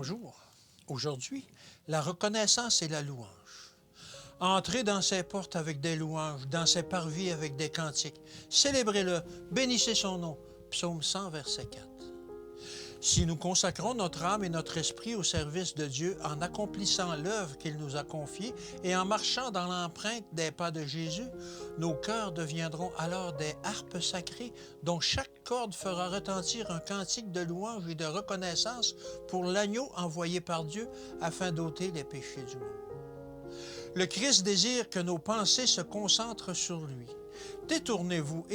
Bonjour. Aujourd'hui, la reconnaissance et la louange. Entrez dans ses portes avec des louanges, dans ses parvis avec des cantiques. Célébrez-le, bénissez son nom. Psaume 100, verset 4. Si nous consacrons notre âme et notre esprit au service de Dieu en accomplissant l'œuvre qu'il nous a confiée et en marchant dans l'empreinte des pas de Jésus, nos cœurs deviendront alors des harpes sacrées dont chaque corde fera retentir un cantique de louange et de reconnaissance pour l'agneau envoyé par Dieu afin d'ôter les péchés du monde. Le Christ désire que nos pensées se concentrent sur lui. Détournez-vous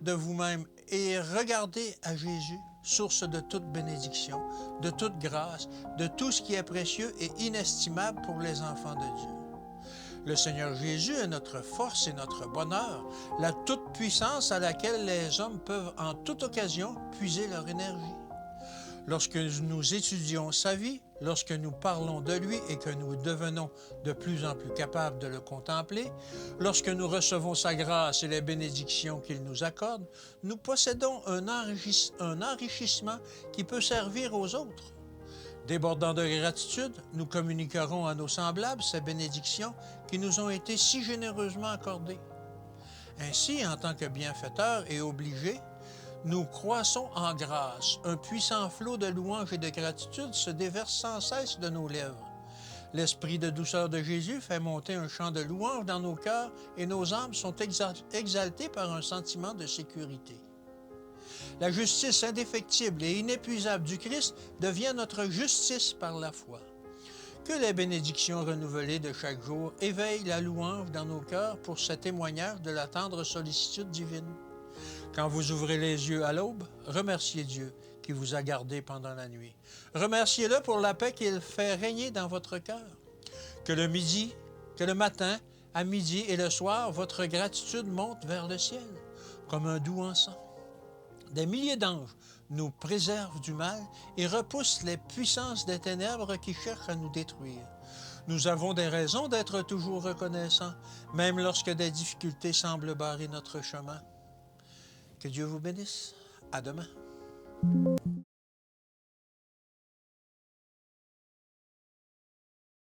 de vous-même et regardez à Jésus, source de toute bénédiction, de toute grâce, de tout ce qui est précieux et inestimable pour les enfants de Dieu. Le Seigneur Jésus est notre force et notre bonheur, la toute-puissance à laquelle les hommes peuvent en toute occasion puiser leur énergie. Lorsque nous étudions sa vie, lorsque nous parlons de lui et que nous devenons de plus en plus capables de le contempler, lorsque nous recevons sa grâce et les bénédictions qu'il nous accorde, nous possédons un enrichissement qui peut servir aux autres. Débordant de gratitude, nous communiquerons à nos semblables ces bénédictions qui nous ont été si généreusement accordées. Ainsi, en tant que bienfaiteurs et obligés, nous croissons en grâce. Un puissant flot de louanges et de gratitude se déverse sans cesse de nos lèvres. L'esprit de douceur de Jésus fait monter un chant de louange dans nos cœurs et nos âmes sont exaltées par un sentiment de sécurité. La justice indéfectible et inépuisable du Christ devient notre justice par la foi. Que les bénédictions renouvelées de chaque jour éveillent la louange dans nos cœurs pour ce témoignage de la tendre sollicitude divine. Quand vous ouvrez les yeux à l'aube, remerciez Dieu qui vous a gardé pendant la nuit. Remerciez-le pour la paix qu'il fait régner dans votre cœur. Que le matin, à midi et le soir, votre gratitude monte vers le ciel, comme un doux encens. Des milliers d'anges nous préservent du mal et repoussent les puissances des ténèbres qui cherchent à nous détruire. Nous avons des raisons d'être toujours reconnaissants, même lorsque des difficultés semblent barrer notre chemin. Que Dieu vous bénisse. À demain.